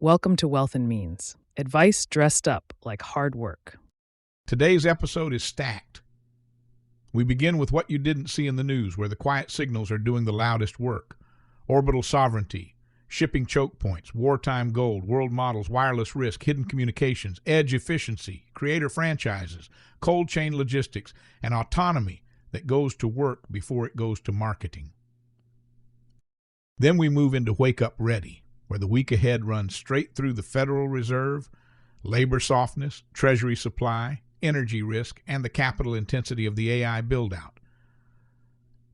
Welcome to Wealth and Means. Advice dressed up like hard work. Today's episode is stacked. We begin with what you didn't see in the news, where the quiet signals are doing the loudest work. Orbital sovereignty, shipping choke points, wartime gold, world models, wireless risk, hidden communications, edge efficiency, creator franchises, cold chain logistics, and autonomy that goes to work before it goes to marketing. Then we move into Wake Up Ready, where the week ahead runs straight through the Federal Reserve, labor softness, treasury supply, energy risk, and the capital intensity of the AI build-out.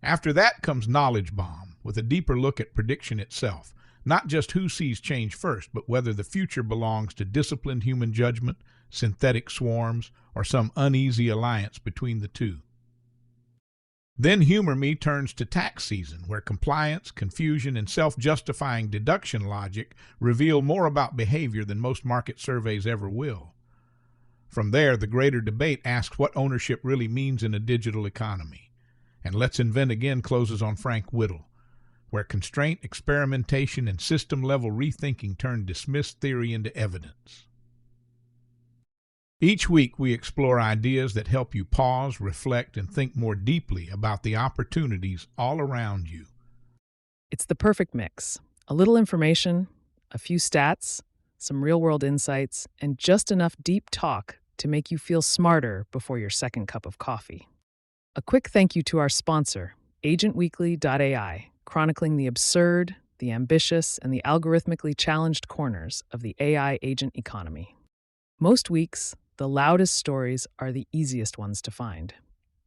After that comes Knowledge Bomb, with a deeper look at prediction itself, not just who sees change first, but whether the future belongs to disciplined human judgment, synthetic swarms, or some uneasy alliance between the two. Then Humor Me turns to tax season, where compliance, confusion, and self-justifying deduction logic reveal more about behavior than most market surveys ever will. From there, the greater debate asks what ownership really means in a digital economy. And Let's Invent Again closes on Frank Whittle, where constraint, experimentation, and system-level rethinking turn dismissed theory into evidence. Each week, we explore ideas that help you pause, reflect, and think more deeply about the opportunities all around you. It's the perfect mix. A little information, a few stats, some real-world insights, and just enough deep talk to make you feel smarter before your second cup of coffee. A quick thank you to our sponsor, agentweekly.ai, chronicling the absurd, the ambitious, and the algorithmically challenged corners of the AI agent economy. Most weeks, the loudest stories are the easiest ones to find.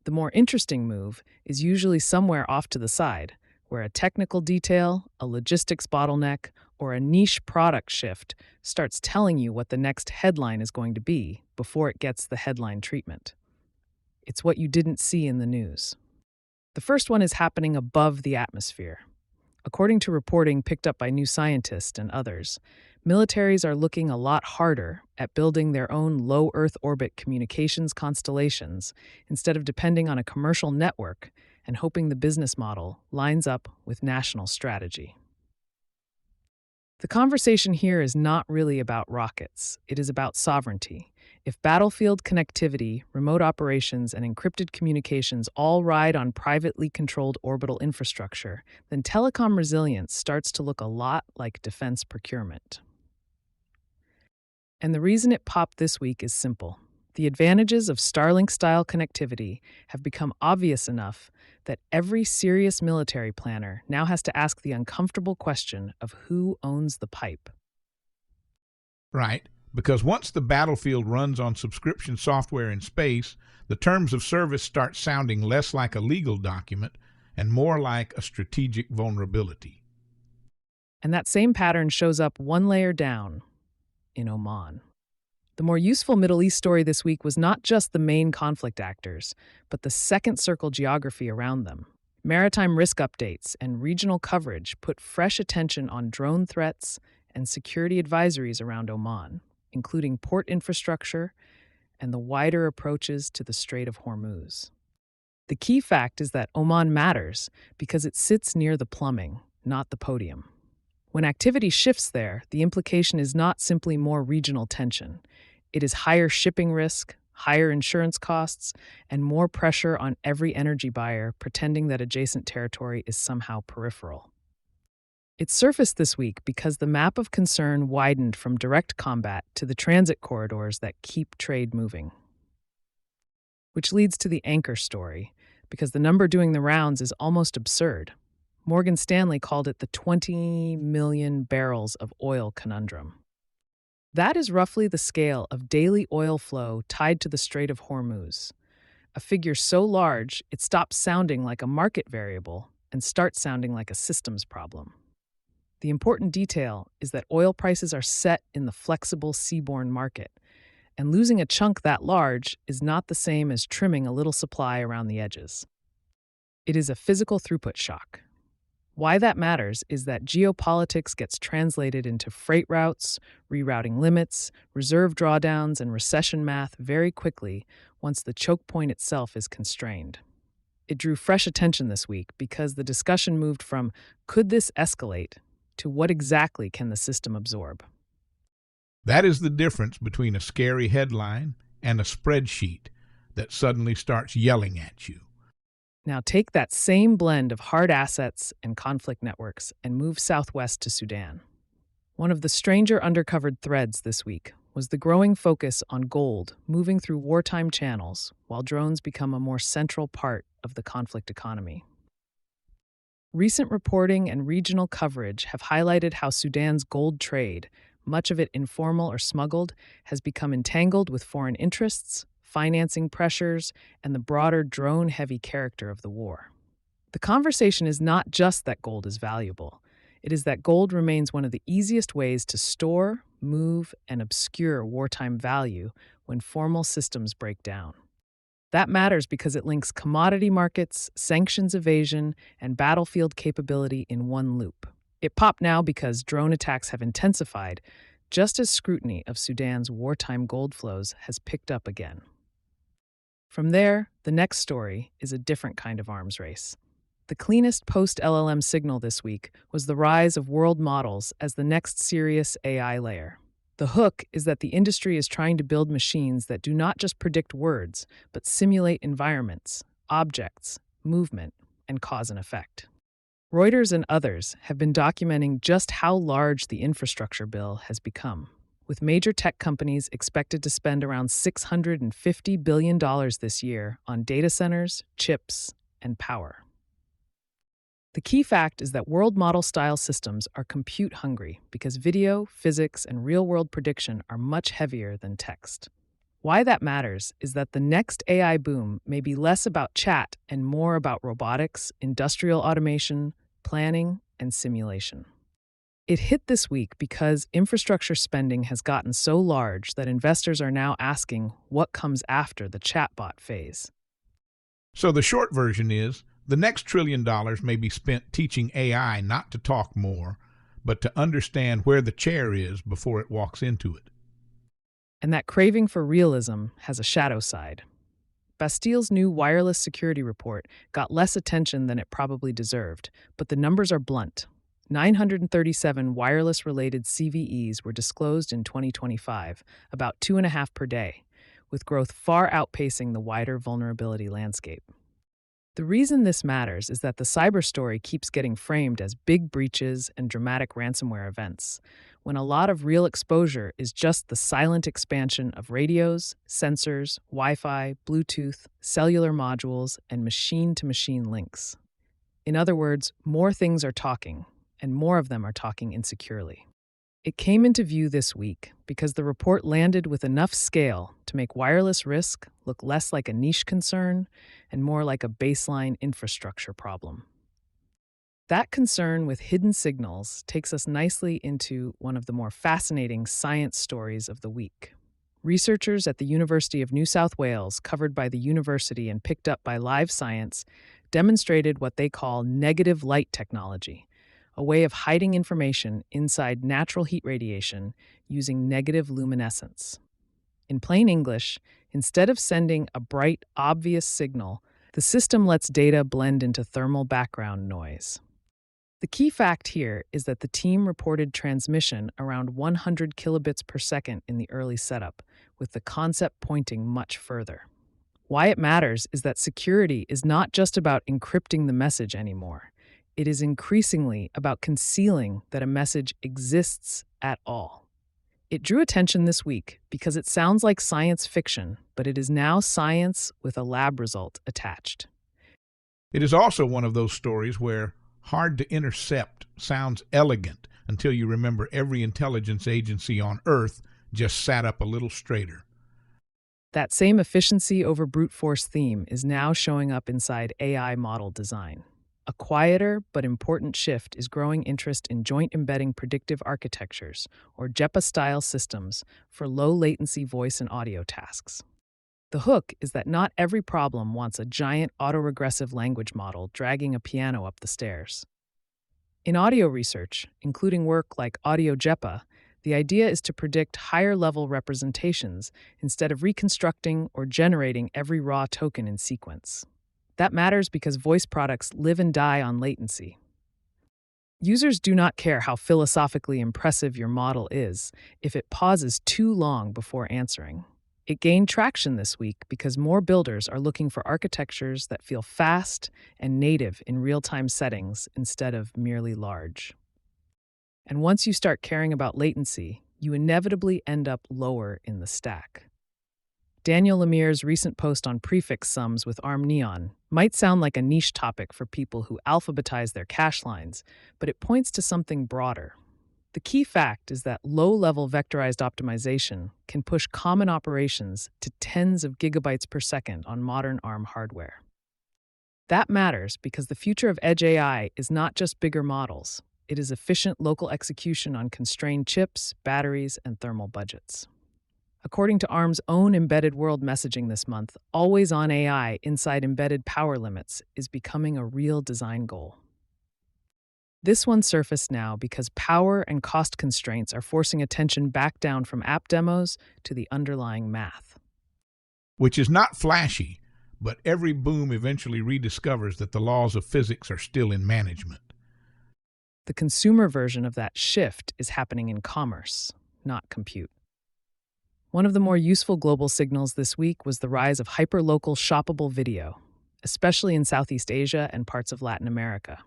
The more interesting move is usually somewhere off to the side, where a technical detail, a logistics bottleneck, or a niche product shift starts telling you what the next headline is going to be before it gets the headline treatment. It's what you didn't see in the news. The first one is happening above the atmosphere. According to reporting picked up by New Scientist and others, militaries are looking a lot harder at building their own low Earth orbit communications constellations instead of depending on a commercial network and hoping the business model lines up with national strategy. The conversation here is not really about rockets. It is about sovereignty. If battlefield connectivity, remote operations, and encrypted communications all ride on privately controlled orbital infrastructure, then telecom resilience starts to look a lot like defense procurement. And the reason it popped this week is simple. The advantages of Starlink-style connectivity have become obvious enough that every serious military planner now has to ask the uncomfortable question of who owns the pipe. Right, because once the battlefield runs on subscription software in space, the terms of service start sounding less like a legal document and more like a strategic vulnerability. And that same pattern shows up one layer down in Oman. The more useful Middle East story this week was not just the main conflict actors, but the second circle geography around them. Maritime risk updates and regional coverage put fresh attention on drone threats and security advisories around Oman, including port infrastructure and the wider approaches to the Strait of Hormuz. The key fact is that Oman matters because it sits near the plumbing, not the podium. When activity shifts there, the implication is not simply more regional tension. It is higher shipping risk, higher insurance costs, and more pressure on every energy buyer pretending that adjacent territory is somehow peripheral. It surfaced this week because the map of concern widened from direct combat to the transit corridors that keep trade moving. Which leads to the anchor story, because the number doing the rounds is almost absurd. Morgan Stanley called it the 20 million barrels of oil conundrum. That is roughly the scale of daily oil flow tied to the Strait of Hormuz, a figure so large it stops sounding like a market variable and starts sounding like a systems problem. The important detail is that oil prices are set in the flexible seaborne market, and losing a chunk that large is not the same as trimming a little supply around the edges. It is a physical throughput shock. Why that matters is that geopolitics gets translated into freight routes, rerouting limits, reserve drawdowns, and recession math very quickly once the choke point itself is constrained. It drew fresh attention this week because the discussion moved from, could this escalate, to what exactly can the system absorb? That is the difference between a scary headline and a spreadsheet that suddenly starts yelling at you. Now take that same blend of hard assets and conflict networks and move southwest to Sudan. One of the stranger undercovered threads this week was the growing focus on gold moving through wartime channels while drones become a more central part of the conflict economy. Recent reporting and regional coverage have highlighted how Sudan's gold trade, much of it informal or smuggled, has become entangled with foreign interests, financing pressures, and the broader drone heavy character of the war. The conversation is not just that gold is valuable, it is that gold remains one of the easiest ways to store, move, and obscure wartime value when formal systems break down. That matters because it links commodity markets, sanctions evasion, and battlefield capability in one loop. It popped now because drone attacks have intensified, just as scrutiny of Sudan's wartime gold flows has picked up again. From there, the next story is a different kind of arms race. The cleanest post-LLM signal this week was the rise of world models as the next serious AI layer. The hook is that the industry is trying to build machines that do not just predict words, but simulate environments, objects, movement, and cause and effect. Reuters and others have been documenting just how large the infrastructure bill has become, with major tech companies expected to spend around $650 billion this year on data centers, chips, and power. The key fact is that world model style systems are compute hungry because video, physics, and real world prediction are much heavier than text. Why that matters is that the next AI boom may be less about chat and more about robotics, industrial automation, planning, and simulation. It hit this week because infrastructure spending has gotten so large that investors are now asking what comes after the chatbot phase. So the short version is, the next $1 trillion may be spent teaching AI not to talk more, but to understand where the chair is before it walks into it. And that craving for realism has a shadow side. Bastille's new wireless security report got less attention than it probably deserved, but the numbers are blunt. 937 wireless-related CVEs were disclosed in 2025, about 2.5 per day, with growth far outpacing the wider vulnerability landscape. The reason this matters is that the cyber story keeps getting framed as big breaches and dramatic ransomware events, when a lot of real exposure is just the silent expansion of radios, sensors, Wi-Fi, Bluetooth, cellular modules, and machine-to-machine links. In other words, more things are talking, and more of them are talking insecurely. It came into view this week because the report landed with enough scale to make wireless risk look less like a niche concern and more like a baseline infrastructure problem. That concern with hidden signals takes us nicely into one of the more fascinating science stories of the week. Researchers at the University of New South Wales, covered by the university and picked up by Live Science, demonstrated what they call negative light technology, a way of hiding information inside natural heat radiation using negative luminescence. In plain English, instead of sending a bright, obvious signal, the system lets data blend into thermal background noise. The key fact here is that the team reported transmission around 100 kilobits per second in the early setup, with the concept pointing much further. Why it matters is that security is not just about encrypting the message anymore. It is increasingly about concealing that a message exists at all. It drew attention this week because it sounds like science fiction, but it is now science with a lab result attached. It is also one of those stories where hard to intercept sounds elegant until you remember every intelligence agency on Earth just sat up a little straighter. That same efficiency over brute force theme is now showing up inside AI model design. A quieter but important shift is growing interest in joint embedding predictive architectures, or JEPA-style systems, for low-latency voice and audio tasks. The hook is that not every problem wants a giant autoregressive language model dragging a piano up the stairs. In audio research, including work like Audio JEPA, the idea is to predict higher-level representations instead of reconstructing or generating every raw token in sequence. That matters because voice products live and die on latency. Users do not care how philosophically impressive your model is if it pauses too long before answering. It gained traction this week because more builders are looking for architectures that feel fast and native in real time settings instead of merely large. And once you start caring about latency, you inevitably end up lower in the stack. Daniel Lemire's recent post on prefix sums with ARM Neon might sound like a niche topic for people who alphabetize their cache lines, but it points to something broader. The key fact is that low-level vectorized optimization can push common operations to tens of gigabytes per second on modern ARM hardware. That matters because the future of edge AI is not just bigger models. It is efficient local execution on constrained chips, batteries, and thermal budgets. According to ARM's own embedded world messaging this month, always-on AI inside embedded power limits is becoming a real design goal. This one surfaced now because power and cost constraints are forcing attention back down from app demos to the underlying math. Which is not flashy, but every boom eventually rediscovers that the laws of physics are still in management. The consumer version of that shift is happening in commerce, not compute. One of the more useful global signals this week was the rise of hyperlocal shoppable video, especially in Southeast Asia and parts of Latin America.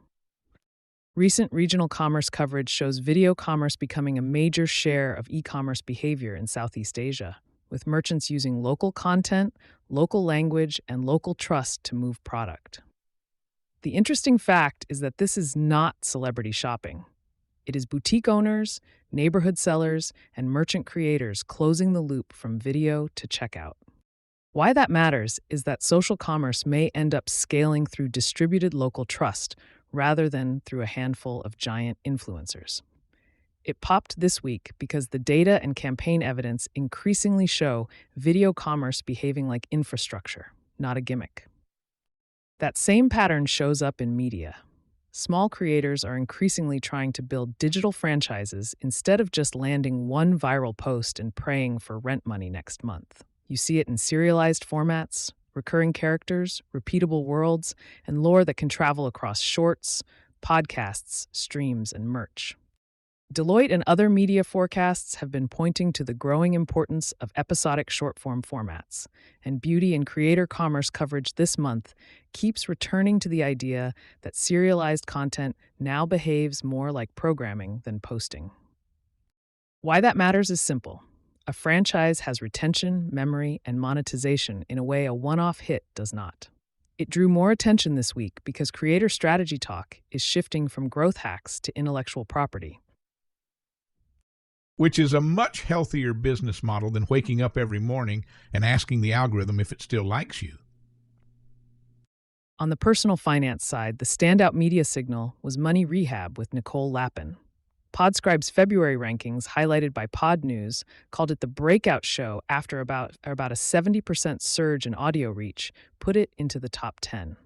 Recent regional commerce coverage shows video commerce becoming a major share of e-commerce behavior in Southeast Asia, with merchants using local content, local language, and local trust to move product. The interesting fact is that this is not celebrity shopping. It is boutique owners, neighborhood sellers, and merchant creators closing the loop from video to checkout. Why that matters is that social commerce may end up scaling through distributed local trust rather than through a handful of giant influencers. It popped this week because the data and campaign evidence increasingly show video commerce behaving like infrastructure, not a gimmick. That same pattern shows up in media. Small creators are increasingly trying to build digital franchises instead of just landing one viral post and praying for rent money next month. You see it in serialized formats, recurring characters, repeatable worlds, and lore that can travel across shorts, podcasts, streams, and merch. Deloitte and other media forecasts have been pointing to the growing importance of episodic short-form formats, and beauty and creator commerce coverage this month keeps returning to the idea that serialized content now behaves more like programming than posting. Why that matters is simple. A franchise has retention, memory, and monetization in a way a one-off hit does not. It drew more attention this week because creator strategy talk is shifting from growth hacks to intellectual property. Which is a much healthier business model than waking up every morning and asking the algorithm if it still likes you. On the personal finance side, the standout media signal was Money Rehab with Nicole Lapin. Podscribe's February rankings, highlighted by Pod News, called it the breakout show after about a 70% surge in audio reach, put it into the top 10.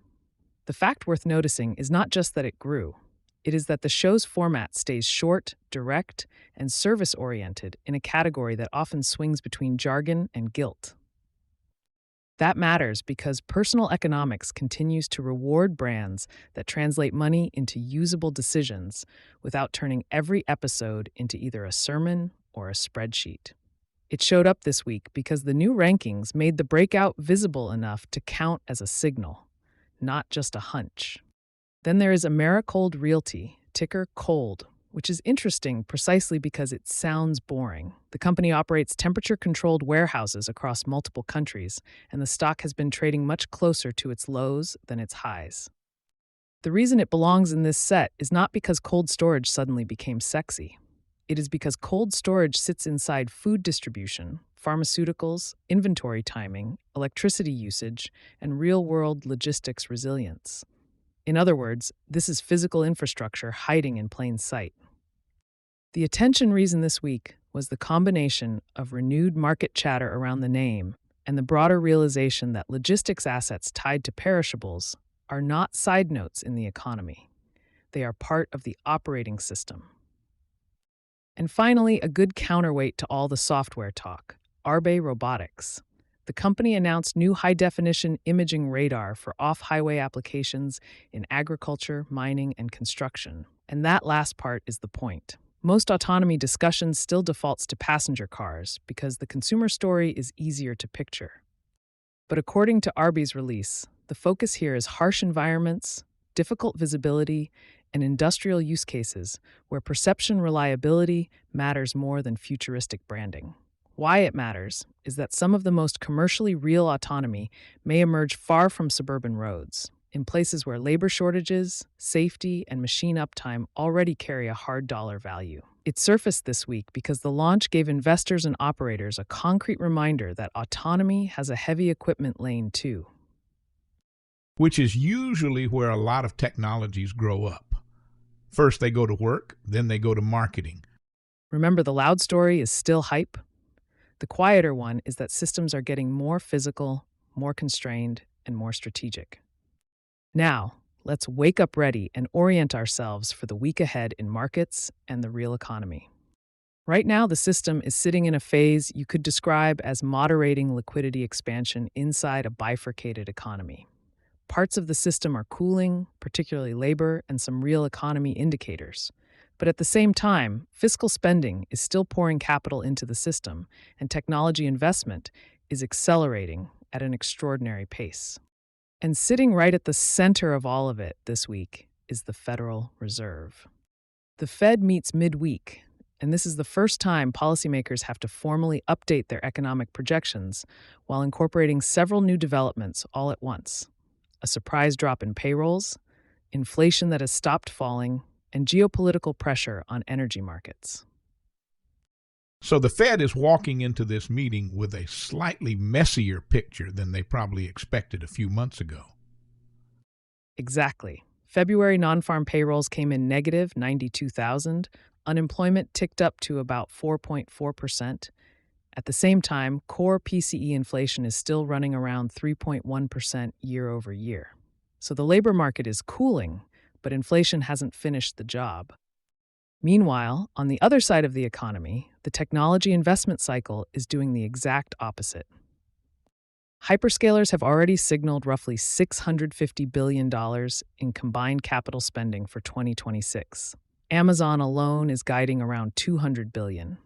The fact worth noticing is not just that it grew. It is that the show's format stays short, direct, and service-oriented in a category that often swings between jargon and guilt. That matters because personal economics continues to reward brands that translate money into usable decisions without turning every episode into either a sermon or a spreadsheet. It showed up this week because the new rankings made the breakout visible enough to count as a signal, not just a hunch. Then there is Americold Realty, ticker COLD, which is interesting precisely because it sounds boring. The company operates temperature-controlled warehouses across multiple countries, and the stock has been trading much closer to its lows than its highs. The reason it belongs in this set is not because cold storage suddenly became sexy. It is because cold storage sits inside food distribution, pharmaceuticals, inventory timing, electricity usage, and real-world logistics resilience. In other words, this is physical infrastructure hiding in plain sight. The attention reason this week was the combination of renewed market chatter around the name and the broader realization that logistics assets tied to perishables are not side notes in the economy. They are part of the operating system. And finally, a good counterweight to all the software talk, Arbe Robotics. The company announced new high-definition imaging radar for off-highway applications in agriculture, mining, and construction. And that last part is the point. Most autonomy discussions still defaults to passenger cars because the consumer story is easier to picture. But according to Arby's release, the focus here is harsh environments, difficult visibility, and industrial use cases where perception reliability matters more than futuristic branding. Why it matters is that some of the most commercially real autonomy may emerge far from suburban roads, in places where labor shortages, safety, and machine uptime already carry a hard dollar value. It surfaced this week because the launch gave investors and operators a concrete reminder that autonomy has a heavy equipment lane too. Which is usually where a lot of technologies grow up. First they go to work, then they go to marketing. Remember, the loud story is still hype? The quieter one is that systems are getting more physical, more constrained, and more strategic. Now, let's wake up ready and orient ourselves for the week ahead in markets and the real economy. Right now, the system is sitting in a phase you could describe as moderating liquidity expansion inside a bifurcated economy. Parts of the system are cooling, particularly labor and some real economy indicators. But at the same time, fiscal spending is still pouring capital into the system, and technology investment is accelerating at an extraordinary pace. And sitting right at the center of all of it this week is the Federal Reserve. The Fed meets midweek, and this is the first time policymakers have to formally update their economic projections while incorporating several new developments all at once: a surprise drop in payrolls, inflation that has stopped falling, and geopolitical pressure on energy markets. So the Fed is walking into this meeting with a slightly messier picture than they probably expected a few months ago. Exactly. February non-farm payrolls came in negative 92,000. Unemployment ticked up to about 4.4%. At the same time, core PCE inflation is still running around 3.1% year over year. So the labor market is cooling, but inflation hasn't finished the job. Meanwhile, on the other side of the economy, the technology investment cycle is doing the exact opposite. Hyperscalers have already signaled roughly $650 billion in combined capital spending for 2026. Amazon alone is guiding around $200 billion.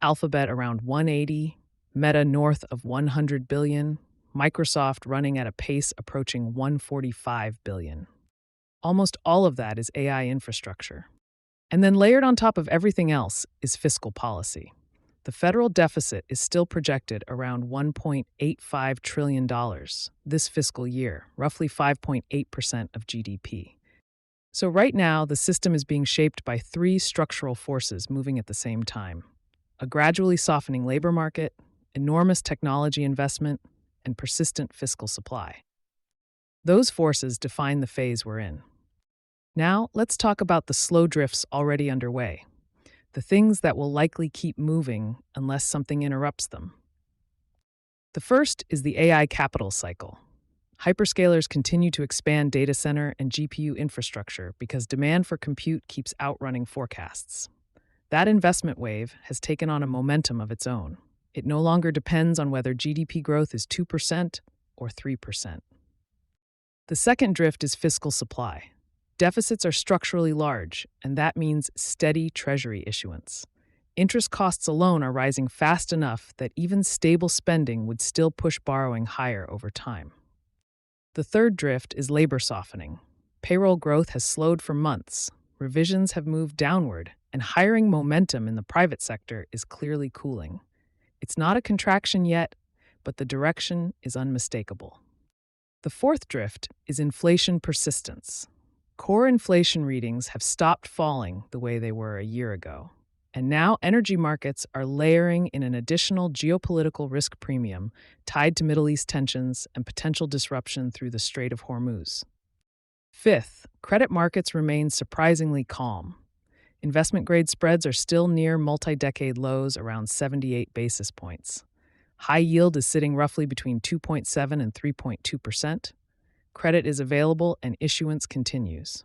Alphabet around 180, Meta north of 100 billion, Microsoft running at a pace approaching 145 billion. Almost all of that is AI infrastructure. And then layered on top of everything else is fiscal policy. The federal deficit is still projected around $1.85 trillion this fiscal year, roughly 5.8% of GDP. So right now, the system is being shaped by three structural forces moving at the same time: a gradually softening labor market, enormous technology investment, and persistent fiscal supply. Those forces define the phase we're in. Now, let's talk about the slow drifts already underway, the things that will likely keep moving unless something interrupts them. The first is the AI capital cycle. Hyperscalers continue to expand data center and GPU infrastructure because demand for compute keeps outrunning forecasts. That investment wave has taken on a momentum of its own. It no longer depends on whether GDP growth is 2% or 3%. The second drift is fiscal supply. Deficits are structurally large, and that means steady Treasury issuance. Interest costs alone are rising fast enough that even stable spending would still push borrowing higher over time. The third drift is labor softening. Payroll growth has slowed for months, revisions have moved downward, and hiring momentum in the private sector is clearly cooling. It's not a contraction yet, but the direction is unmistakable. The fourth drift is inflation persistence. Core inflation readings have stopped falling the way they were a year ago, and now energy markets are layering in an additional geopolitical risk premium tied to Middle East tensions and potential disruption through the Strait of Hormuz. Fifth, credit markets remain surprisingly calm. Investment-grade spreads are still near multi-decade lows around 78 basis points. High yield is sitting roughly between 2.7 and 3.2%. Credit is available and issuance continues.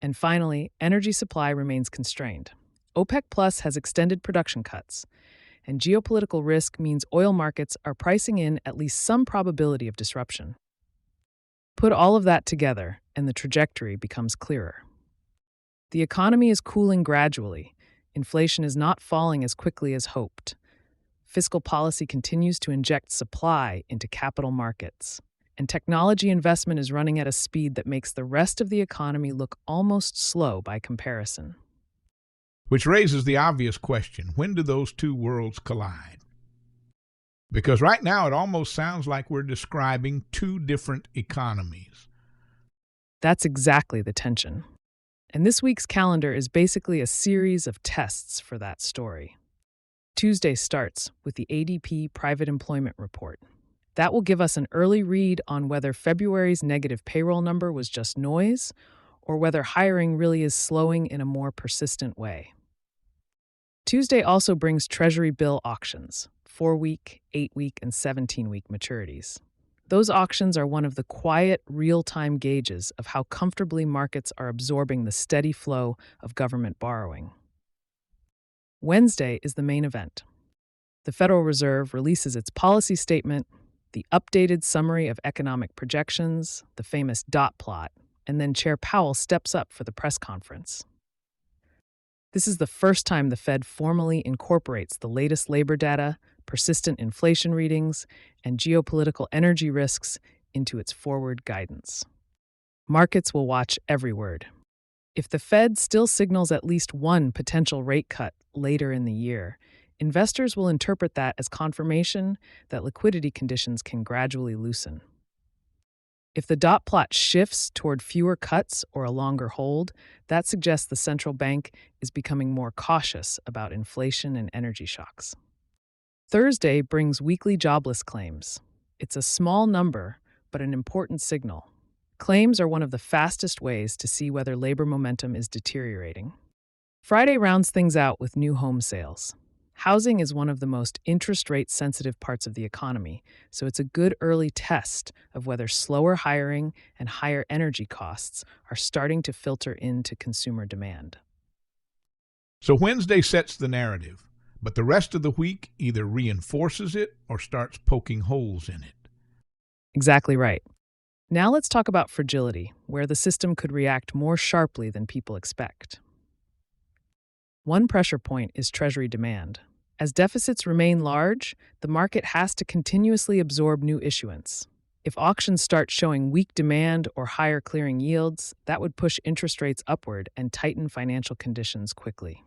And finally, energy supply remains constrained. OPEC Plus has extended production cuts, and geopolitical risk means oil markets are pricing in at least some probability of disruption. Put all of that together, and the trajectory becomes clearer. The economy is cooling gradually. Inflation is not falling as quickly as hoped. Fiscal policy continues to inject supply into capital markets. And technology investment is running at a speed that makes the rest of the economy look almost slow by comparison. Which raises the obvious question, when do those two worlds collide? Because right now it almost sounds like we're describing two different economies. That's exactly the tension. And this week's calendar is basically a series of tests for that story. Tuesday starts with the ADP Private Employment Report. That will give us an early read on whether February's negative payroll number was just noise or whether hiring really is slowing in a more persistent way. Tuesday also brings Treasury bill auctions, 4-week, 8-week, and 17-week maturities. Those auctions are one of the quiet, real-time gauges of how comfortably markets are absorbing the steady flow of government borrowing. Wednesday is the main event. The Federal Reserve releases its policy statement, the updated summary of economic projections, the famous dot plot, and then Chair Powell steps up for the press conference. This is the first time the Fed formally incorporates the latest labor data, persistent inflation readings, and geopolitical energy risks into its forward guidance. Markets will watch every word. If the Fed still signals at least one potential rate cut later in the year, investors will interpret that as confirmation that liquidity conditions can gradually loosen. If the dot plot shifts toward fewer cuts or a longer hold, that suggests the central bank is becoming more cautious about inflation and energy shocks. Thursday brings weekly jobless claims. It's a small number, but an important signal. Claims are one of the fastest ways to see whether labor momentum is deteriorating. Friday rounds things out with new home sales. Housing is one of the most interest rate sensitive parts of the economy, so it's a good early test of whether slower hiring and higher energy costs are starting to filter into consumer demand. So Wednesday sets the narrative, but the rest of the week either reinforces it or starts poking holes in it. Exactly right. Now let's talk about fragility, where the system could react more sharply than people expect. One pressure point is Treasury demand. As deficits remain large, the market has to continuously absorb new issuance. If auctions start showing weak demand or higher clearing yields, that would push interest rates upward and tighten financial conditions quickly.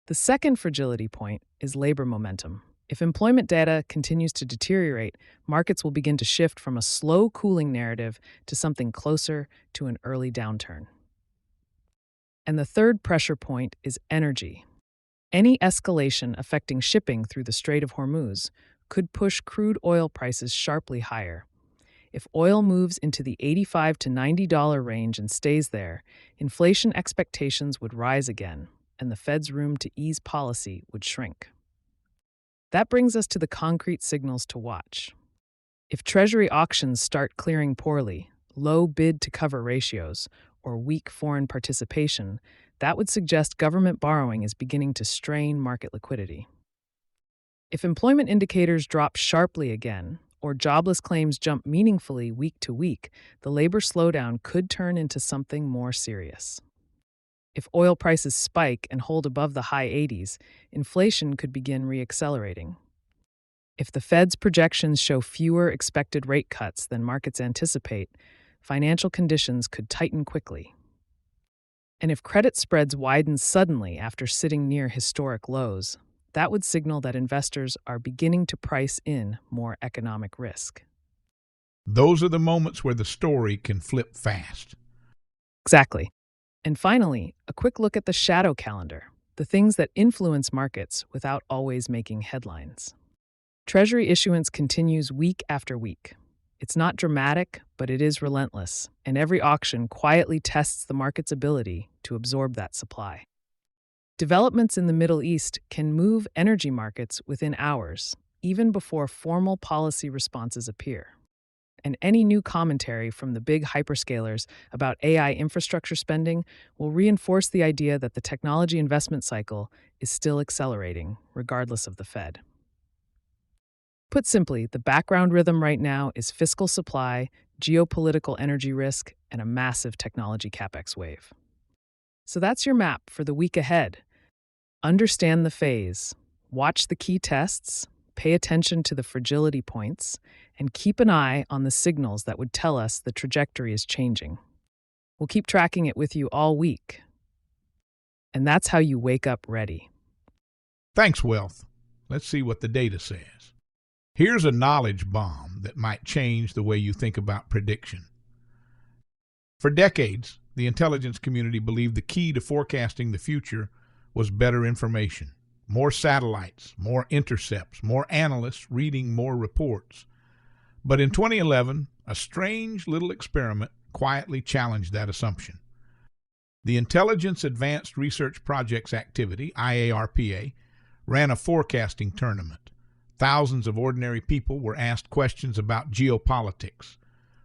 The second fragility point is labor momentum. If employment data continues to deteriorate, markets will begin to shift from a slow cooling narrative to something closer to an early downturn. And the third pressure point is energy. Any escalation affecting shipping through the Strait of Hormuz could push crude oil prices sharply higher. If oil moves into the $85 to $90 range and stays there, inflation expectations would rise again, and the Fed's room to ease policy would shrink. That brings us to the concrete signals to watch. If Treasury auctions start clearing poorly, low bid-to-cover ratios, or weak foreign participation, that would suggest government borrowing is beginning to strain market liquidity. If employment indicators drop sharply again, or jobless claims jump meaningfully week to week, the labor slowdown could turn into something more serious. If oil prices spike and hold above the high 80s, inflation could begin reaccelerating. If the Fed's projections show fewer expected rate cuts than markets anticipate, financial conditions could tighten quickly. And if credit spreads widen suddenly after sitting near historic lows, that would signal that investors are beginning to price in more economic risk. Those are the moments where the story can flip fast. Exactly. And finally, a quick look at the shadow calendar, the things that influence markets without always making headlines. Treasury issuance continues week after week. It's not dramatic, but it is relentless, and every auction quietly tests the market's ability to absorb that supply. Developments in the Middle East can move energy markets within hours, even before formal policy responses appear. And any new commentary from the big hyperscalers about AI infrastructure spending will reinforce the idea that the technology investment cycle is still accelerating, regardless of the Fed. Put simply, the background rhythm right now is fiscal supply, geopolitical energy risk, and a massive technology capex wave. So that's your map for the week ahead. Understand the phase, watch the key tests, pay attention to the fragility points, and keep an eye on the signals that would tell us the trajectory is changing. We'll keep tracking it with you all week. And that's how you wake up ready. Thanks, Wealth. Let's see what the data says. Here's a knowledge bomb that might change the way you think about prediction. For decades, the intelligence community believed the key to forecasting the future was better information. More satellites, more intercepts, more analysts reading more reports. But in 2011, a strange little experiment quietly challenged that assumption. The Intelligence Advanced Research Projects Activity, IARPA, ran a forecasting tournament. Thousands of ordinary people were asked questions about geopolitics.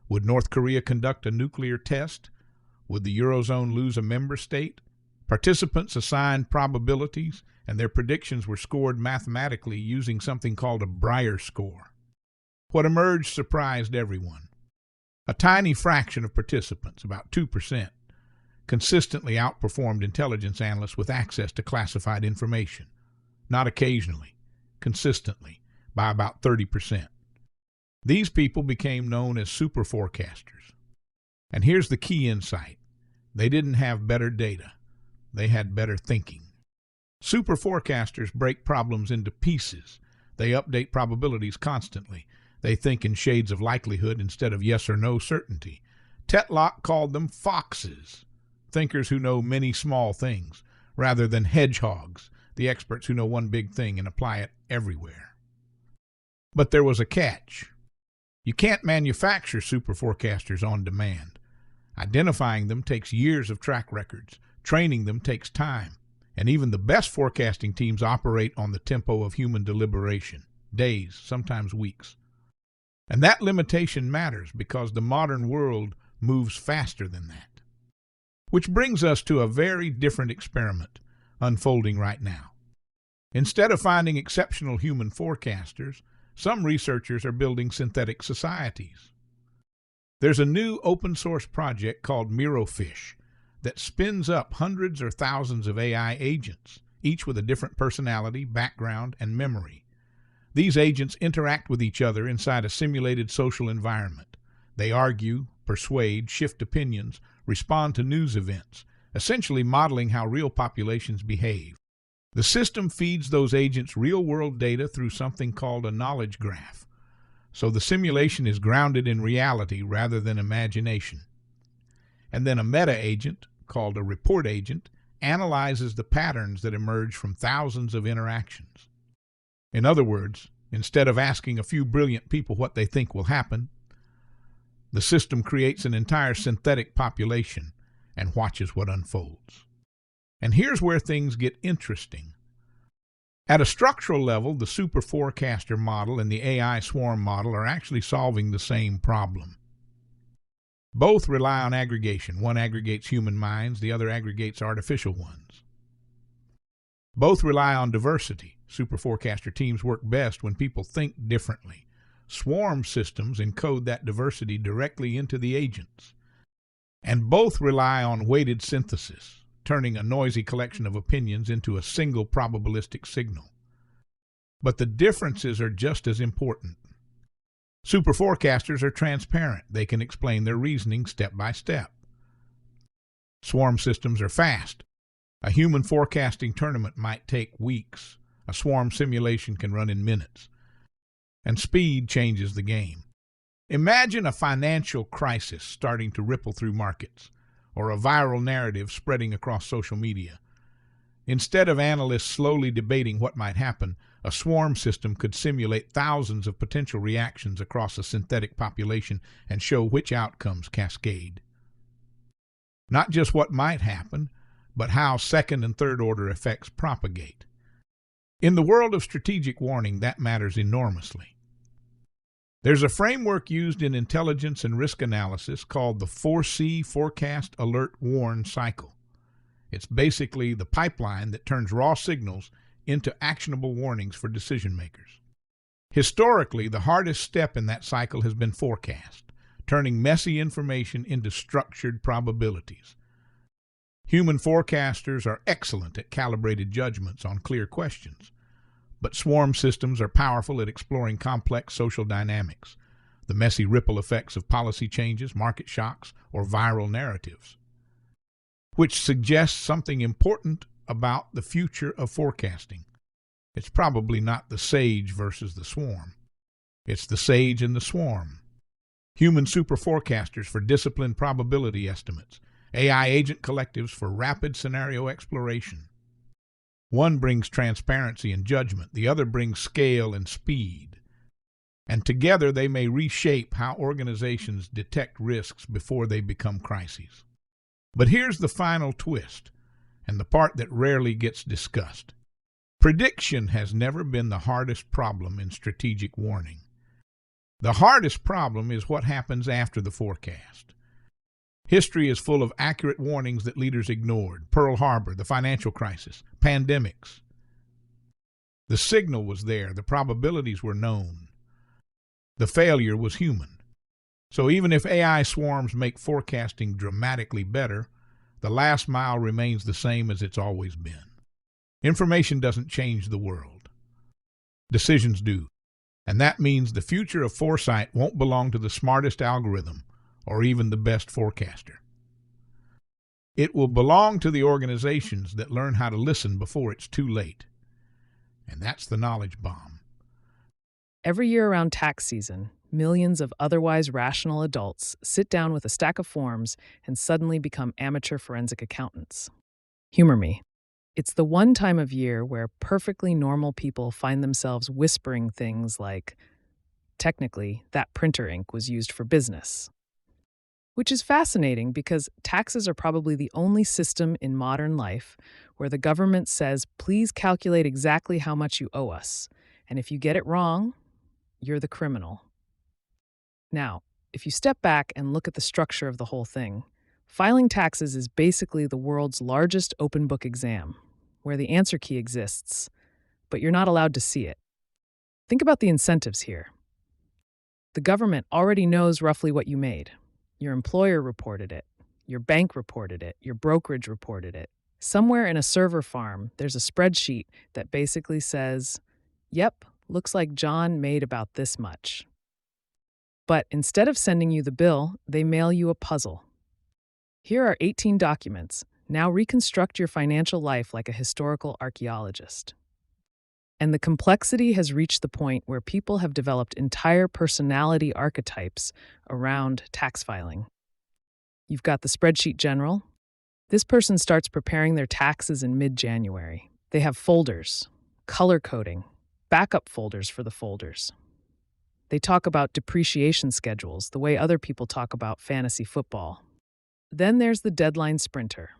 Would North Korea conduct a nuclear test? Would the Eurozone lose a member state? Participants assigned probabilities, and their predictions were scored mathematically using something called a Breyer score. What emerged surprised everyone. A tiny fraction of participants, about 2%, consistently outperformed intelligence analysts with access to classified information. Not occasionally, consistently, by about 30%. These people became known as super forecasters. And here's the key insight. They didn't have better data. They had better thinking. Super forecasters break problems into pieces. They update probabilities constantly. They think in shades of likelihood instead of yes or no certainty. Tetlock called them foxes, thinkers who know many small things, rather than hedgehogs, the experts who know one big thing and apply it everywhere. But there was a catch. You can't manufacture super forecasters on demand. Identifying them takes years of track records. Training them takes time. And even the best forecasting teams operate on the tempo of human deliberation, days, sometimes weeks. And that limitation matters because the modern world moves faster than that. Which brings us to a very different experiment unfolding right now. Instead of finding exceptional human forecasters, some researchers are building synthetic societies. There's a new open source project called Mirofish that spins up hundreds or thousands of AI agents, each with a different personality, background, and memory. These agents interact with each other inside a simulated social environment. They argue, persuade, shift opinions, respond to news events, essentially modeling how real populations behave. The system feeds those agents real-world data through something called a knowledge graph. So the simulation is grounded in reality rather than imagination. And then a meta-agent, called a report agent, analyzes the patterns that emerge from thousands of interactions. In other words, instead of asking a few brilliant people what they think will happen, the system creates an entire synthetic population and watches what unfolds. And here's where things get interesting. At a structural level, the super forecaster model and the AI swarm model are actually solving the same problem. Both rely on aggregation. One aggregates human minds, the other aggregates artificial ones. Both rely on diversity. Super forecaster teams work best when people think differently. Swarm systems encode that diversity directly into the agents. And both rely on weighted synthesis, turning a noisy collection of opinions into a single probabilistic signal. But the differences are just as important. Super forecasters are transparent. They can explain their reasoning step by step. Swarm systems are fast. A human forecasting tournament might take weeks. A swarm simulation can run in minutes. And speed changes the game. Imagine a financial crisis starting to ripple through markets, or a viral narrative spreading across social media. Instead of analysts slowly debating what might happen, a swarm system could simulate thousands of potential reactions across a synthetic population and show which outcomes cascade. Not just what might happen, but how second and third order effects propagate. In the world of strategic warning, that matters enormously. There's a framework used in intelligence and risk analysis called the 4C Forecast Alert Warn cycle. It's basically the pipeline that turns raw signals into actionable warnings for decision makers. Historically, the hardest step in that cycle has been forecast, turning messy information into structured probabilities. Human forecasters are excellent at calibrated judgments on clear questions, but swarm systems are powerful at exploring complex social dynamics, the messy ripple effects of policy changes, market shocks, or viral narratives, which suggests something important about the future of forecasting. It's probably not the sage versus the swarm. It's the sage and the swarm. Human super forecasters for disciplined probability estimates, AI agent collectives for rapid scenario exploration. One brings transparency and judgment, the other brings scale and speed. And together they may reshape how organizations detect risks before they become crises. But here's the final twist, and the part that rarely gets discussed. Prediction has never been the hardest problem in strategic warning. The hardest problem is what happens after the forecast. History is full of accurate warnings that leaders ignored. Pearl Harbor, the financial crisis, pandemics. The signal was there. The probabilities were known. The failure was human. So even if AI swarms make forecasting dramatically better, the last mile remains the same as it's always been. Information doesn't change the world. Decisions do. And that means the future of foresight won't belong to the smartest algorithm or even the best forecaster. It will belong to the organizations that learn how to listen before it's too late. And that's the knowledge bomb. Every year around tax season, millions of otherwise rational adults sit down with a stack of forms and suddenly become amateur forensic accountants. Humor me. It's the one time of year where perfectly normal people find themselves whispering things like, technically, that printer ink was used for business. Which is fascinating because taxes are probably the only system in modern life where the government says, please calculate exactly how much you owe us. And if you get it wrong, you're the criminal. Now, if you step back and look at the structure of the whole thing, filing taxes is basically the world's largest open book exam, where the answer key exists, but you're not allowed to see it. Think about the incentives here. The government already knows roughly what you made. Your employer reported it. Your bank reported it. Your brokerage reported it. Somewhere in a server farm, there's a spreadsheet that basically says, yep, looks like John made about this much. But instead of sending you the bill, they mail you a puzzle. Here are 18 documents. Now reconstruct your financial life like a historical archaeologist. And the complexity has reached the point where people have developed entire personality archetypes around tax filing. You've got the spreadsheet general. This person starts preparing their taxes in mid-January. They have folders, color coding, backup folders for the folders. They talk about depreciation schedules the way other people talk about fantasy football. Then there's the deadline sprinter.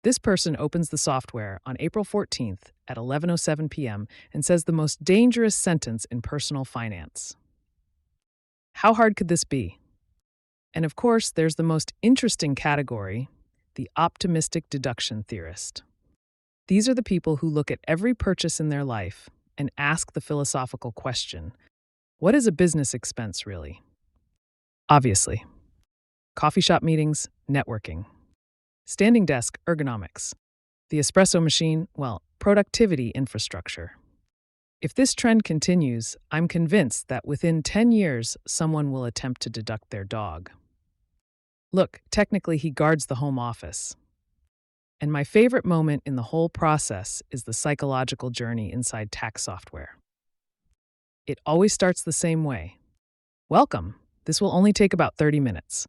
This person opens the software on April 14th at 11:07 p.m. and says the most dangerous sentence in personal finance. How hard could this be? And of course, there's the most interesting category, the optimistic deduction theorist. These are the people who look at every purchase in their life and ask the philosophical question, what is a business expense really? Obviously. Coffee shop meetings, networking. Standing desk, ergonomics. The espresso machine, well, productivity infrastructure. If this trend continues, I'm convinced that within 10 years, someone will attempt to deduct their dog. Look, technically he guards the home office. And my favorite moment in the whole process is the psychological journey inside tax software. It always starts the same way. Welcome. This will only take about 30 minutes.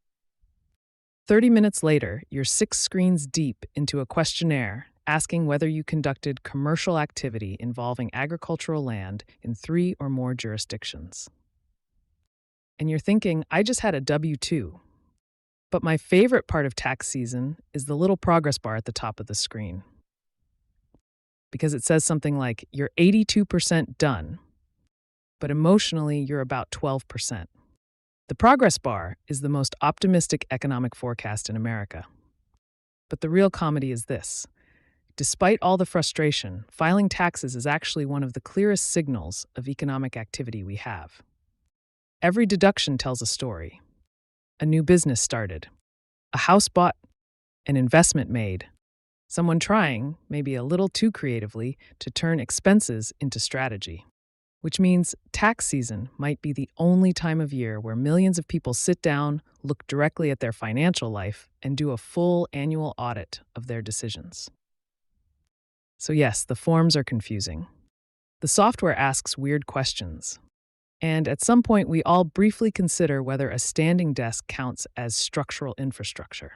30 minutes later, you're 6 screens deep into a questionnaire asking whether you conducted commercial activity involving agricultural land in 3 or more jurisdictions. And you're thinking, I just had a W-2. But my favorite part of tax season is the little progress bar at the top of the screen. Because it says something like, you're 82% done, but emotionally you're about 12%. The progress bar is the most optimistic economic forecast in America. But the real comedy is this. Despite all the frustration, filing taxes is actually one of the clearest signals of economic activity we have. Every deduction tells a story. A new business started, a house bought, an investment made, Someone trying, maybe a little too creatively, to turn expenses into strategy. Which means tax season might be the only time of year where millions of people sit down, look directly at their financial life, and do a full annual audit of their decisions. So, yes, the forms are confusing. The software asks weird questions. And at some point, we all briefly consider whether a standing desk counts as structural infrastructure.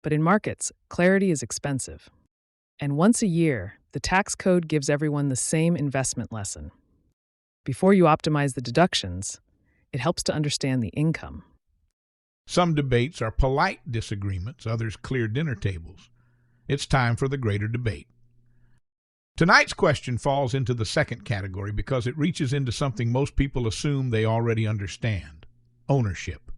But in markets, clarity is expensive. And once a year, the tax code gives everyone the same investment lesson. Before you optimize the deductions, it helps to understand the income. Some debates are polite disagreements, others clear dinner tables. It's time for the greater debate. Tonight's question falls into the second category because it reaches into something most people assume they already understand: ownership.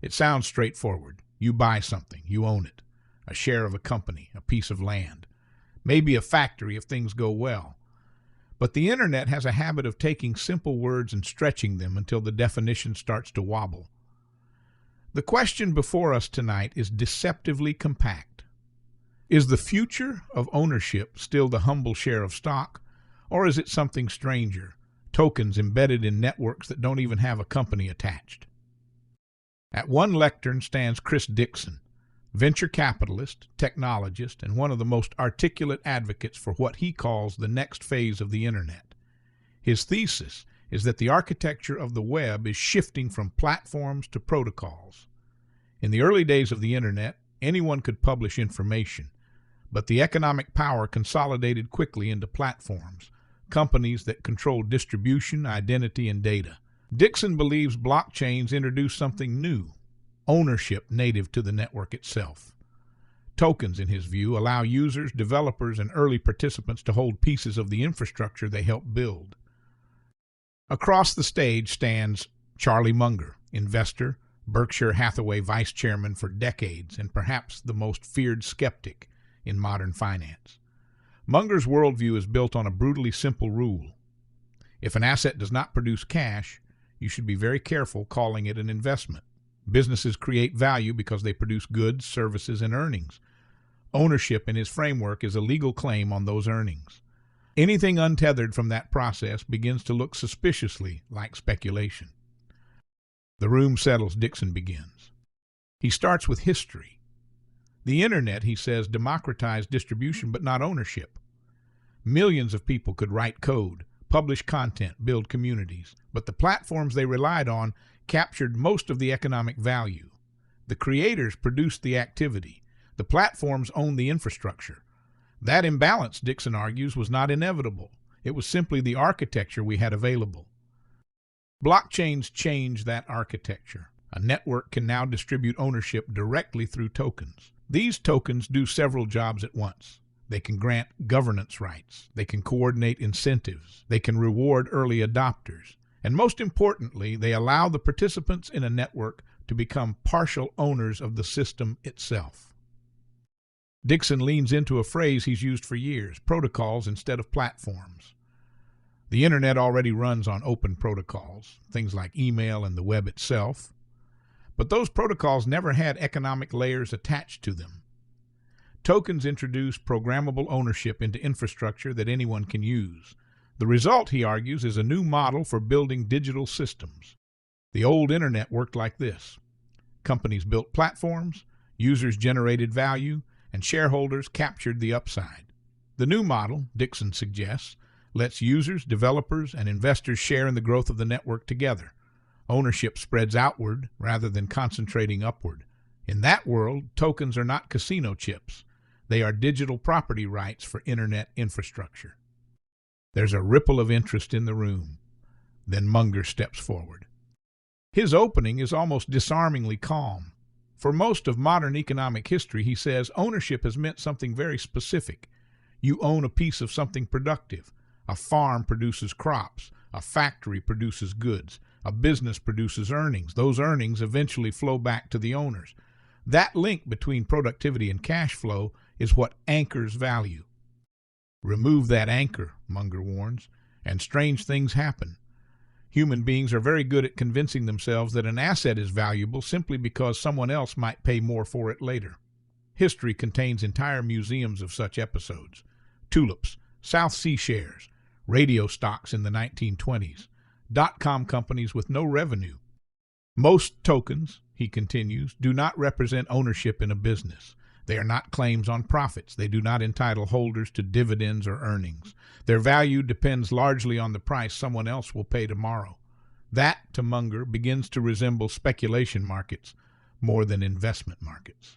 It sounds straightforward. You buy something, you own it. A share of a company, a piece of land. Maybe a factory if things go well. But the internet has a habit of taking simple words and stretching them until the definition starts to wobble. The question before us tonight is deceptively compact. Is the future of ownership still the humble share of stock, or is it something stranger, tokens embedded in networks that don't even have a company attached? At one lectern stands Chris Dixon, venture capitalist, technologist, and one of the most articulate advocates for what he calls the next phase of the internet. His thesis is that the architecture of the web is shifting from platforms to protocols. In the early days of the internet, anyone could publish information, but the economic power consolidated quickly into platforms, companies that control distribution, identity, and data. Dixon believes blockchains introduce something new: ownership native to the network itself. Tokens, in his view, allow users, developers, and early participants to hold pieces of the infrastructure they helped build. Across the stage stands Charlie Munger, investor, Berkshire Hathaway vice chairman for decades, and perhaps the most feared skeptic in modern finance. Munger's worldview is built on a brutally simple rule: if an asset does not produce cash, you should be very careful calling it an investment. Businesses create value because they produce goods, services, and earnings. Ownership in his framework is a legal claim on those earnings. Anything untethered from that process begins to look suspiciously like speculation. The room settles. Dixon begins. He starts with history. The internet, he says, democratized distribution but not ownership. Millions of people could write code, publish content, build communities, but the platforms they relied on captured most of the economic value. The creators produced the activity. The platforms owned the infrastructure. That imbalance, Dixon argues, was not inevitable. It was simply the architecture we had available. Blockchains change that architecture. A network can now distribute ownership directly through tokens. These tokens do several jobs at once. They can grant governance rights. They can coordinate incentives. They can reward early adopters. And most importantly, they allow the participants in a network to become partial owners of the system itself. Dixon leans into a phrase he's used for years: protocols instead of platforms. The internet already runs on open protocols, things like email and the web itself. But those protocols never had economic layers attached to them. Tokens introduce programmable ownership into infrastructure that anyone can use. The result, he argues, is a new model for building digital systems. The old internet worked like this: companies built platforms, users generated value, and shareholders captured the upside. The new model, Dixon suggests, lets users, developers, and investors share in the growth of the network together. Ownership spreads outward rather than concentrating upward. In that world, tokens are not casino chips. They are digital property rights for internet infrastructure. There's a ripple of interest in the room. Then Munger steps forward. His opening is almost disarmingly calm. For most of modern economic history, he says, ownership has meant something very specific. You own a piece of something productive. A farm produces crops. A factory produces goods. A business produces earnings. Those earnings eventually flow back to the owners. That link between productivity and cash flow is what anchors value. Remove that anchor, Munger warns, and strange things happen. Human beings are very good at convincing themselves that an asset is valuable simply because someone else might pay more for it later. History contains entire museums of such episodes. Tulips, South Sea shares, radio stocks in the 1920s, dot-com companies with no revenue. Most tokens, he continues, do not represent ownership in a business. They are not claims on profits. They do not entitle holders to dividends or earnings. Their value depends largely on the price someone else will pay tomorrow. That, to Munger, begins to resemble speculation markets more than investment markets.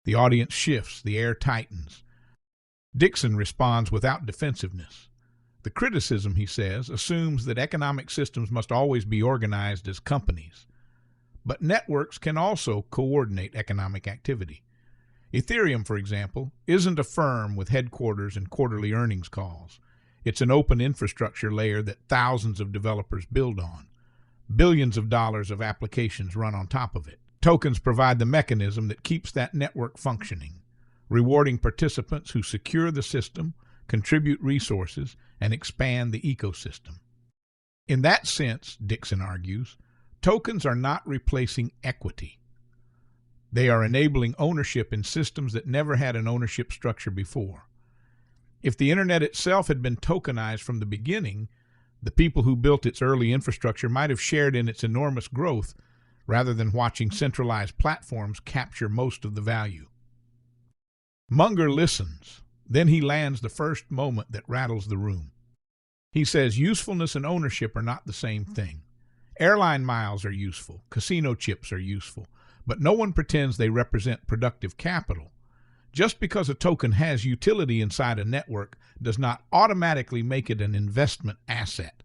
The audience shifts, the air tightens. Dixon responds without defensiveness. The criticism, he says, assumes that economic systems must always be organized as companies. But networks can also coordinate economic activity. Ethereum, for example, isn't a firm with headquarters and quarterly earnings calls. It's an open infrastructure layer that thousands of developers build on. Billions of dollars of applications run on top of it. Tokens provide the mechanism that keeps that network functioning, rewarding participants who secure the system, contribute resources, and expand the ecosystem. In that sense, Dixon argues, tokens are not replacing equity. They are enabling ownership in systems that never had an ownership structure before. If the internet itself had been tokenized from the beginning, the people who built its early infrastructure might have shared in its enormous growth rather than watching centralized platforms capture most of the value. Munger listens. Then he lands the first moment that rattles the room. He says usefulness and ownership are not the same thing. Airline miles are useful, casino chips are useful, but no one pretends they represent productive capital. Just because a token has utility inside a network does not automatically make it an investment asset.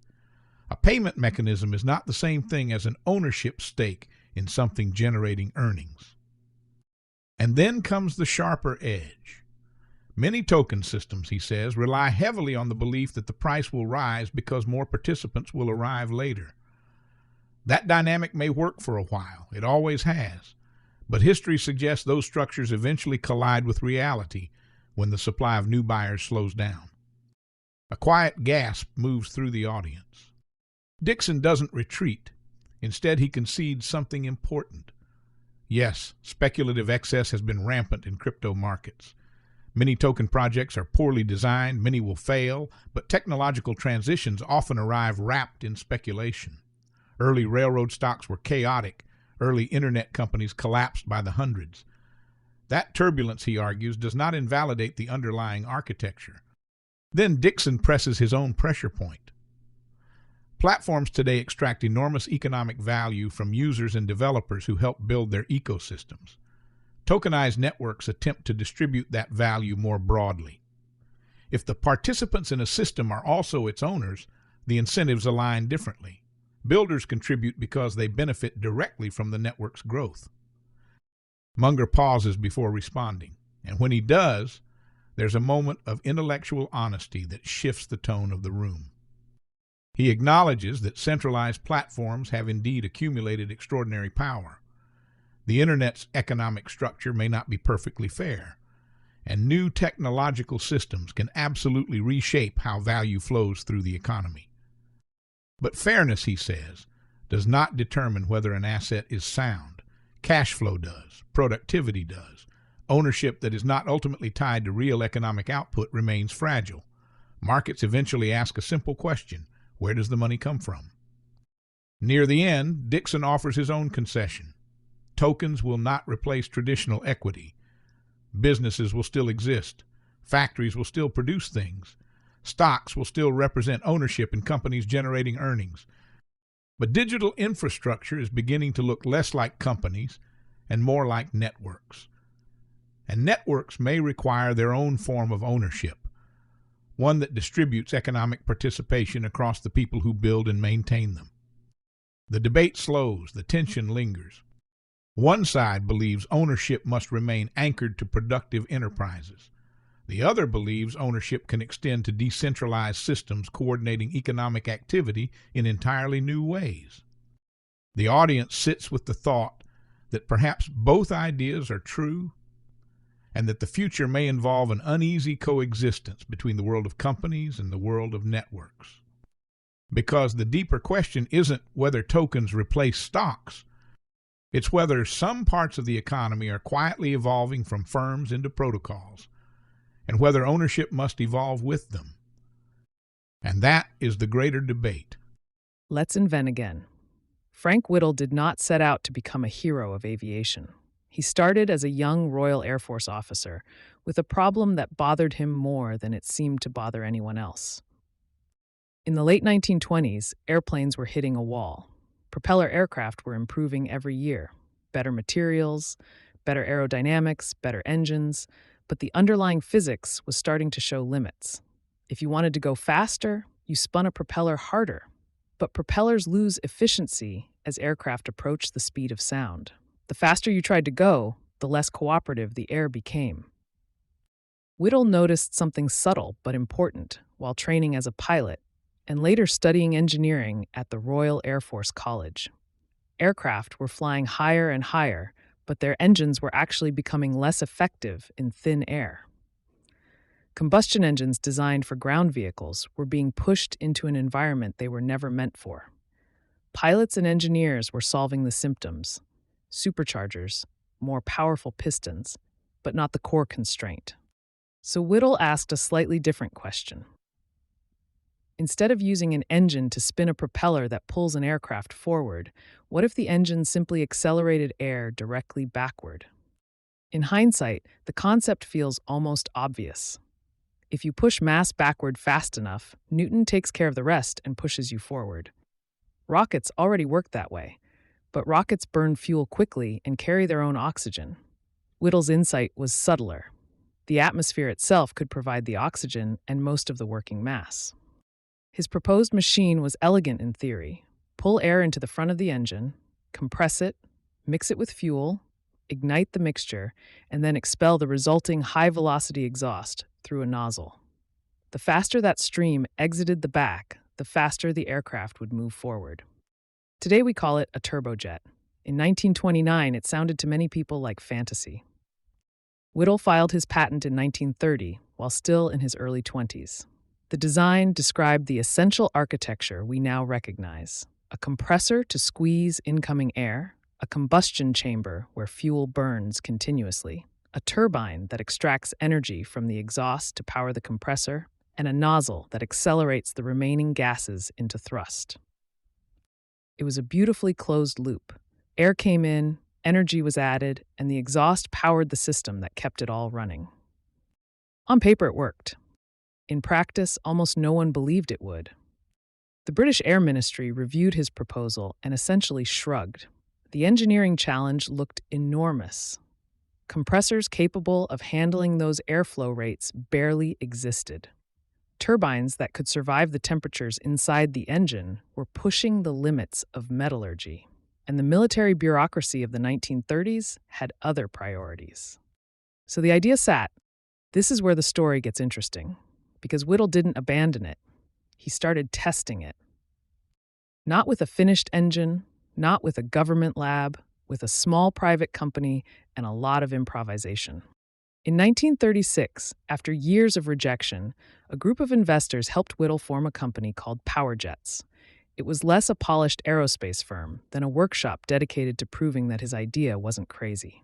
A payment mechanism is not the same thing as an ownership stake in something generating earnings. And then comes the sharper edge. Many token systems, he says, rely heavily on the belief that the price will rise because more participants will arrive later. That dynamic may work for a while, it always has, but history suggests those structures eventually collide with reality when the supply of new buyers slows down. A quiet gasp moves through the audience. Dixon doesn't retreat. Instead, he concedes something important. Yes, speculative excess has been rampant in crypto markets. Many token projects are poorly designed, many will fail, but technological transitions often arrive wrapped in speculation. Early railroad stocks were chaotic. Early internet companies collapsed by the hundreds. That turbulence, he argues, does not invalidate the underlying architecture. Then Dixon presses his own pressure point. Platforms today extract enormous economic value from users and developers who help build their ecosystems. Tokenized networks attempt to distribute that value more broadly. If the participants in a system are also its owners, the incentives align differently. Builders contribute because they benefit directly from the network's growth. Munger pauses before responding, and when he does, there's a moment of intellectual honesty that shifts the tone of the room. He acknowledges that centralized platforms have indeed accumulated extraordinary power. The internet's economic structure may not be perfectly fair, and new technological systems can absolutely reshape how value flows through the economy. But fairness, he says, does not determine whether an asset is sound. Cash flow does, productivity does. Ownership that is not ultimately tied to real economic output remains fragile. Markets eventually ask a simple question: where does the money come from? Near the end, Dixon offers his own concession. Tokens will not replace traditional equity. Businesses will still exist. Factories will still produce things. Stocks will still represent ownership in companies generating earnings. But digital infrastructure is beginning to look less like companies and more like networks. And networks may require their own form of ownership, one that distributes economic participation across the people who build and maintain them. The debate slows, the tension lingers. One side believes ownership must remain anchored to productive enterprises. The other believes ownership can extend to decentralized systems coordinating economic activity in entirely new ways. The audience sits with the thought that perhaps both ideas are true, and that the future may involve an uneasy coexistence between the world of companies and the world of networks. Because the deeper question isn't whether tokens replace stocks, It's whether some parts of the economy are quietly evolving from firms into protocols, and whether ownership must evolve with them. And that is the greater debate. Let's invent again. Frank Whittle did not set out to become a hero of aviation. He started as a young Royal Air Force officer with a problem that bothered him more than it seemed to bother anyone else. In the late 1920s, airplanes were hitting a wall. Propeller aircraft were improving every year. Better materials, better aerodynamics, better engines, but the underlying physics was starting to show limits. If you wanted to go faster, you spun a propeller harder. But propellers lose efficiency as aircraft approach the speed of sound. The faster you tried to go, the less cooperative the air became. Whittle noticed something subtle but important while training as a pilot and later studying engineering at the Royal Air Force College. Aircraft were flying higher and higher, but their engines were actually becoming less effective in thin air. Combustion engines designed for ground vehicles were being pushed into an environment they were never meant for. Pilots and engineers were solving the symptoms: superchargers, more powerful pistons, but not the core constraint. So Whittle asked a slightly different question. Instead of using an engine to spin a propeller that pulls an aircraft forward, what if the engine simply accelerated air directly backward? In hindsight, the concept feels almost obvious. If you push mass backward fast enough, Newton takes care of the rest and pushes you forward. Rockets already work that way, but rockets burn fuel quickly and carry their own oxygen. Whittle's insight was subtler. The atmosphere itself could provide the oxygen and most of the working mass. His proposed machine was elegant in theory. Pull air into the front of the engine, compress it, mix it with fuel, ignite the mixture, and then expel the resulting high-velocity exhaust through a nozzle. The faster that stream exited the back, the faster the aircraft would move forward. Today we call it a turbojet. In 1929, it sounded to many people like fantasy. Whittle filed his patent in 1930, while still in his early 20s. The design described the essential architecture we now recognize: a compressor to squeeze incoming air, a combustion chamber where fuel burns continuously, a turbine that extracts energy from the exhaust to power the compressor, and a nozzle that accelerates the remaining gases into thrust. It was a beautifully closed loop. Air came in, energy was added, and the exhaust powered the system that kept it all running. On paper, it worked. In practice, almost no one believed it would. The British Air Ministry reviewed his proposal and essentially shrugged. The engineering challenge looked enormous. Compressors capable of handling those airflow rates barely existed. Turbines that could survive the temperatures inside the engine were pushing the limits of metallurgy. And the military bureaucracy of the 1930s had other priorities. So the idea sat. This is where the story gets interesting, because Whittle didn't abandon it. He started testing it. Not with a finished engine, not with a government lab, with a small private company and a lot of improvisation. In 1936, after years of rejection, a group of investors helped Whittle form a company called Powerjets. It was less a polished aerospace firm than a workshop dedicated to proving that his idea wasn't crazy.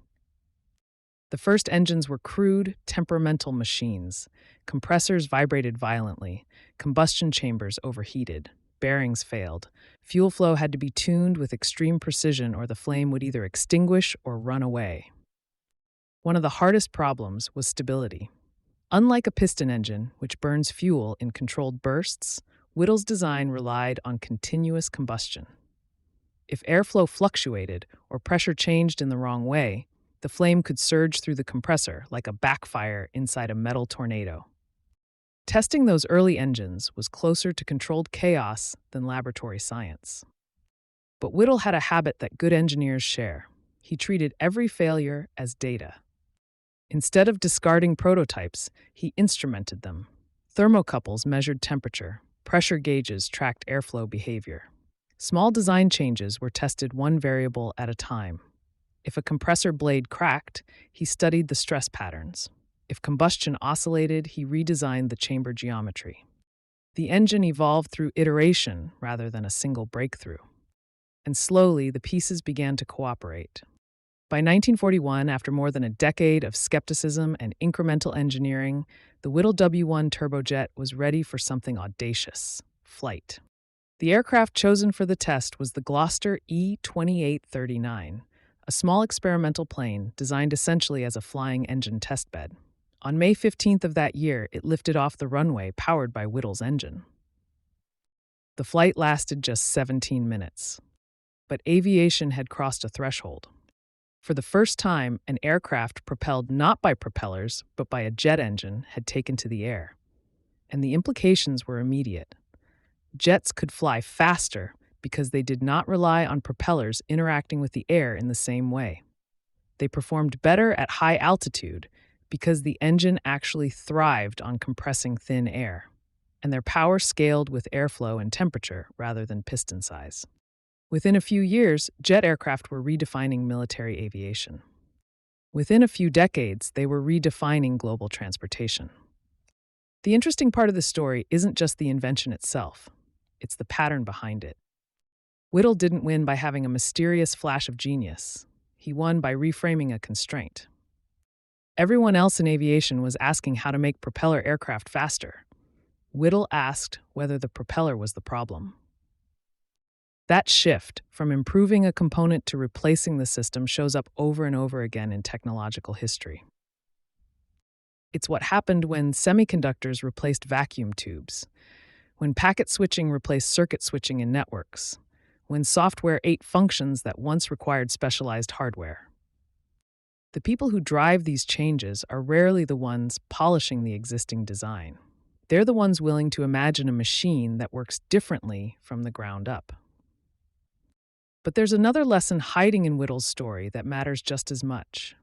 The first engines were crude, temperamental machines. Compressors vibrated violently, combustion chambers overheated, bearings failed. Fuel flow had to be tuned with extreme precision or the flame would either extinguish or run away. One of the hardest problems was stability. Unlike a piston engine, which burns fuel in controlled bursts, Whittle's design relied on continuous combustion. If airflow fluctuated or pressure changed in the wrong way, the flame could surge through the compressor like a backfire inside a metal tornado. Testing those early engines was closer to controlled chaos than laboratory science. But Whittle had a habit that good engineers share. He treated every failure as data. Instead of discarding prototypes, he instrumented them. Thermocouples measured temperature. Pressure gauges tracked airflow behavior. Small design changes were tested one variable at a time. If a compressor blade cracked, he studied the stress patterns. If combustion oscillated, he redesigned the chamber geometry. The engine evolved through iteration rather than a single breakthrough. and slowly the pieces began to cooperate. By 1941, after more than a decade of skepticism and incremental engineering, the Whittle W-1 turbojet was ready for something audacious: flight. The aircraft chosen for the test was the Gloster E-2839, a small experimental plane designed essentially as a flying engine testbed. On May 15th of that year, it lifted off the runway powered by Whittle's engine. The flight lasted just 17 minutes. But aviation had crossed a threshold. For the first time, an aircraft propelled not by propellers, but by a jet engine had taken to the air. And the implications were immediate. Jets could fly faster because they did not rely on propellers interacting with the air in the same way. They performed better at high altitude because the engine actually thrived on compressing thin air, and their power scaled with airflow and temperature rather than piston size. Within a few years, jet aircraft were redefining military aviation. Within a few decades, they were redefining global transportation. The interesting part of the story isn't just the invention itself, it's the pattern behind it. Whittle didn't win by having a mysterious flash of genius. He won by reframing a constraint. Everyone else in aviation was asking how to make propeller aircraft faster. Whittle asked whether the propeller was the problem. That shift from improving a component to replacing the system shows up over and over again in technological history. It's what happened when semiconductors replaced vacuum tubes, when packet switching replaced circuit switching in networks, when software ate functions that once required specialized hardware. The people who drive these changes are rarely the ones polishing the existing design. They're the ones willing to imagine a machine that works differently from the ground up. But there's another lesson hiding in Whittle's story that matters just as much.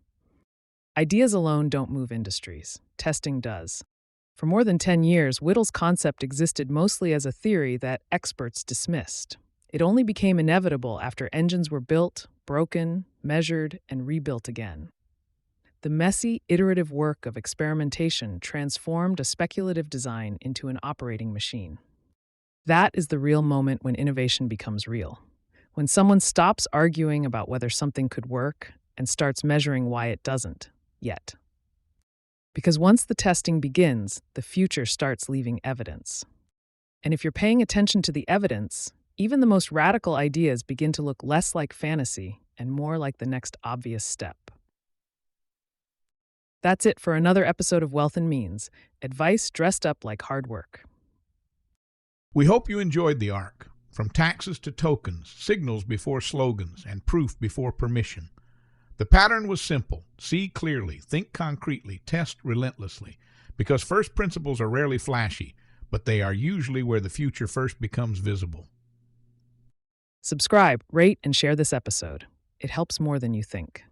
Ideas alone don't move industries. Testing does. For more than 10 years, Whittle's concept existed mostly as a theory that experts dismissed. It only became inevitable after engines were built, broken, measured, and rebuilt again. The messy, iterative work of experimentation transformed a speculative design into an operating machine. That is the real moment when innovation becomes real. When someone stops arguing about whether something could work and starts measuring why it doesn't, yet. Because once the testing begins, the future starts leaving evidence. And if you're paying attention to the evidence, even the most radical ideas begin to look less like fantasy and more like the next obvious step. That's it for another episode of Wealth and Means, advice dressed up like hard work. We hope you enjoyed the arc. From taxes to tokens, signals before slogans, and proof before permission. The pattern was simple. See clearly, think concretely, test relentlessly. Because first principles are rarely flashy, but they are usually where the future first becomes visible. Subscribe, rate, and share this episode. It helps more than you think.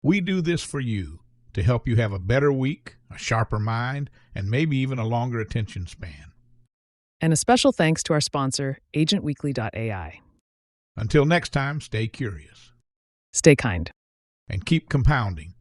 We do this for you, to help you have a better week, a sharper mind, and maybe even a longer attention span. And a special thanks to our sponsor, agentweekly.ai. Until next time, stay curious. Stay kind. And keep compounding.